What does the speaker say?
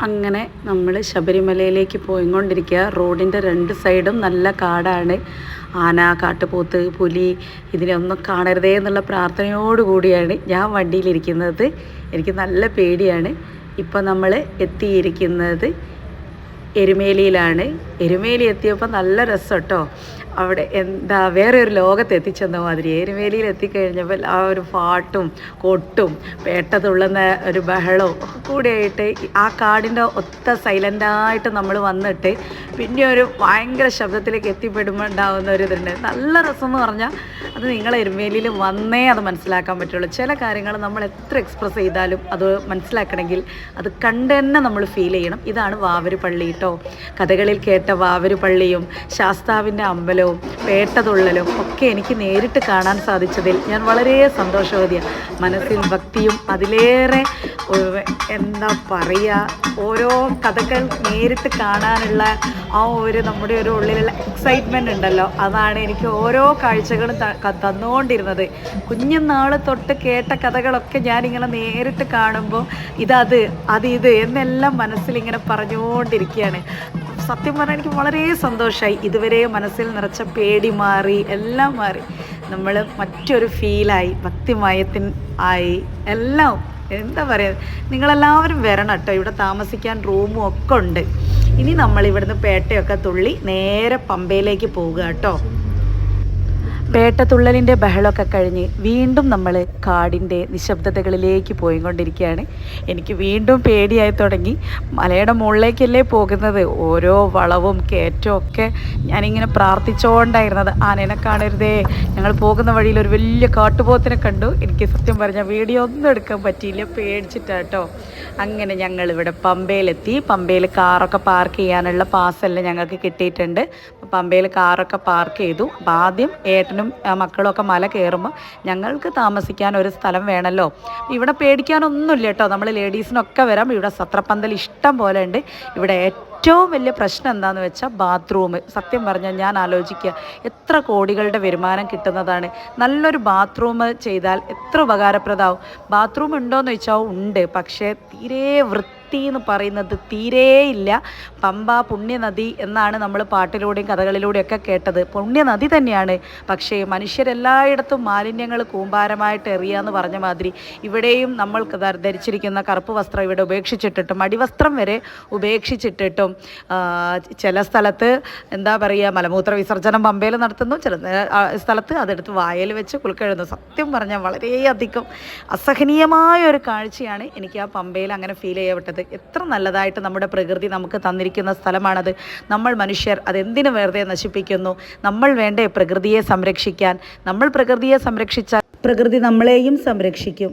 അങ്ങനെ നമ്മൾ ശബരിമലയിലേക്ക് പോയിക്കൊണ്ടിരിക്കുക. റോഡിൻ്റെ രണ്ട് സൈഡും നല്ല കാടാണ്. ആന, കാട്ടുപോത്ത്, പുലി ഇതിനൊന്നും കാണരുതേ എന്നുള്ള പ്രാർത്ഥനയോടുകൂടിയാണ് ഞാൻ വണ്ടിയിലിരിക്കുന്നത്. എനിക്ക് നല്ല പേടിയാണ്. ഇപ്പം നമ്മൾ എത്തിയിരിക്കുന്നത് എരുമേലിയിലാണ്. എരുമേലി എത്തിയപ്പോൾ നല്ല രസം കേട്ടോ. അവിടെ എന്താ വേറെ ഒരു ലോകത്ത് എത്തിച്ചെന്ന മാതിരി. എരുമേലിയിൽ എത്തിക്കഴിഞ്ഞപ്പോൾ ആ ഒരു പാട്ടും കൊട്ടും പേട്ടതുള്ളുന്ന ഒരു ബഹളവും ഒക്കെ കൂടിയായിട്ട് ആ കാടിൻ്റെ ഒത്ത സൈലൻ്റായിട്ട് നമ്മൾ വന്നിട്ട് പിന്നെ ഒരു ഭയങ്കര ശബ്ദത്തിലേക്ക് എത്തിപ്പെടുമ്പോൾ ഉണ്ടാകുന്ന ഒരു ഇതുണ്ട്. നല്ല രസം എന്ന് പറഞ്ഞാൽ അത് നിങ്ങൾ എരുമേലിയിൽ വന്നേ അത് മനസ്സിലാക്കാൻ പറ്റുള്ളൂ. ചില കാര്യങ്ങൾ നമ്മൾ എത്ര എക്സ്പ്രസ് ചെയ്താലും അത് മനസ്സിലാക്കണമെങ്കിൽ അത് കണ്ട് തന്നെ നമ്മൾ ഫീൽ ചെയ്യണം. ഇതാണ് വാവര് പള്ളി കേട്ടോ. കഥകളിൽ കേട്ട വാവര് പള്ളിയും ശാസ്താവിൻ്റെ അമ്പലവും പേട്ടതുള്ളലും ഒക്കെ എനിക്ക് നേരിട്ട് കാണാൻ സാധിച്ചതിൽ ഞാൻ വളരെ സന്തോഷവതിയാണ്. മനസ്സിൽ ഭക്തിയും അതിലേറെ എന്താ പറയുക, ഓരോ കഥകൾ നേരിട്ട് കാണാനുള്ള ആ ഒരു നമ്മുടെ ഒരു ഉള്ളിലുള്ള എക്സൈറ്റ്മെൻ്റ് ഉണ്ടല്ലോ, അതാണ് എനിക്ക് ഓരോ കാഴ്ചകളും തന്നുകൊണ്ടിരുന്നത്. കുഞ്ഞുനാൾ തൊട്ട് കേട്ട കഥകളൊക്കെ ഞാനിങ്ങനെ നേരിട്ട് കാണുമ്പോൾ ഇത് എന്നെല്ലാം മനസ്സിലിങ്ങനെ പറഞ്ഞുകൊണ്ടിരിക്കുകയാണ്. സത്യം പറഞ്ഞാൽ എനിക്ക് വളരെ സന്തോഷമായി. ഇതുവരെ മനസ്സിൽ നിറച്ച പേടി മാറി, എല്ലാം മാറി. നമ്മൾ മറ്റൊരു ഫീലായി, ഭക്തിമയത്തിന് ആയി, എല്ലാം എന്താ പറയുക. നിങ്ങളെല്ലാവരും വരണം കേട്ടോ. ഇവിടെ താമസിക്കാൻ റൂമും ഒക്കെ ഉണ്ട്. ഇനി നമ്മൾ ഇവിടുന്ന് പേട്ടയൊക്കെ തുള്ളി നേരെ പമ്പയിലേക്ക് പോവുക കേട്ടോ. പേട്ടത്തുള്ളലിൻ്റെ ബഹളമൊക്കെ കഴിഞ്ഞ് വീണ്ടും നമ്മൾ കാടിൻ്റെ നിശബ്ദതകളിലേക്ക് പോയിക്കൊണ്ടിരിക്കുകയാണ്. എനിക്ക് വീണ്ടും പേടിയായി തുടങ്ങി. മലയുടെ മുകളിലേക്കല്ലേ പോകുന്നത്. ഓരോ വളവും കയറ്റവും ഒക്കെ ഞാനിങ്ങനെ പ്രാർത്ഥിച്ചുകൊണ്ടായിരുന്നത്. ആനേനെ കാണരുതേ. ഞങ്ങൾ പോകുന്ന വഴിയിൽ ഒരു വലിയ കാട്ടുപോത്തിനെ കണ്ടു. എനിക്ക് സത്യം പറഞ്ഞാൽ വീഡിയോ ഒന്നും എടുക്കാൻ പറ്റിയില്ല, പേടിച്ചിട്ടാട്ടോ. അങ്ങനെ ഞങ്ങളിവിടെ പമ്പയിലെത്തി. പമ്പയിൽ കാറൊക്കെ പാർക്ക് ചെയ്യാനുള്ള പാസ്സെല്ലാം ഞങ്ങൾക്ക് കിട്ടിയിട്ടുണ്ട്. പമ്പയിൽ കാറൊക്കെ പാർക്ക് ചെയ്തു. അപ്പം ആദ്യം ഏട്ടനും മക്കളും ഒക്കെ മല കയറുമ്പോൾ ഞങ്ങൾക്ക് താമസിക്കാൻ ഒരു സ്ഥലം വേണമല്ലോ. ഇവിടെ പേടിക്കാനൊന്നുമില്ല കേട്ടോ. നമ്മൾ ലേഡീസിനൊക്കെ വരാം. ഇവിടെ സത്രപ്പന്തൽ ഇഷ്ടം പോലെ ഉണ്ട്. ഇവിടെ ഏറ്റവും വലിയ പ്രശ്നം എന്താണെന്ന് വെച്ചാൽ ബാത്റൂം. സത്യം പറഞ്ഞാൽ ഞാൻ ആലോചിക്കുക, എത്ര കോടികളുടെ വരുമാനം കിട്ടുന്നതാണ്. നല്ലൊരു ബാത്റൂം ചെയ്താൽ എത്ര ഉപകാരപ്രദമാവും. ബാത്റൂം ഉണ്ടോയെന്ന് ചോദിച്ചാൽ ഉണ്ട്, പക്ഷേ തീരെ എന്ന് പറയുന്നത് തീരെയില്ല. പമ്പ പുണ്യനദി എന്നാണ് നമ്മൾ പാട്ടിലൂടെയും കഥകളിലൂടെയൊക്കെ കേട്ടത്. പുണ്യനദി തന്നെയാണ്, പക്ഷേ മനുഷ്യരെല്ലായിടത്തും മാലിന്യങ്ങൾ കൂമ്പാരമായിട്ട് എറിയാന്ന് പറഞ്ഞ മാതിരി ഇവിടെയും നമ്മൾ ധരിച്ചിരിക്കുന്ന കറുപ്പ് വസ്ത്രം ഇവിടെ ഉപേക്ഷിച്ചിട്ടിട്ടും അടിവസ്ത്രം വരെ ഉപേക്ഷിച്ചിട്ടിട്ടും ചില സ്ഥലത്ത് എന്താ പറയുക, മലമൂത്ര വിസർജനം പമ്പയിൽ നടത്തുന്നു, ചില സ്ഥലത്ത് അതെടുത്ത് വായയിൽ വെച്ച് കുളിക്കഴുന്നു. സത്യം പറഞ്ഞാൽ വളരെയധികം അസഹനീയമായ ഒരു കാഴ്ചയാണ് എനിക്ക് ആ പമ്പയിൽ അങ്ങനെ ഫീൽ ചെയ്യപ്പെട്ടത്. എത്ര നല്ലതായിട്ട് നമ്മുടെ പ്രകൃതി നമുക്ക് തന്നിരിക്കുന്ന സ്ഥലമാണത്. നമ്മൾ മനുഷ്യർ അതെന്തിനു വെറുതെ നശിപ്പിക്കുന്നു? നമ്മൾ വേണ്ടേ പ്രകൃതിയെ സംരക്ഷിക്കാൻ? നമ്മൾ പ്രകൃതിയെ സംരക്ഷിച്ചാൽ പ്രകൃതി നമ്മളെയും സംരക്ഷിക്കും.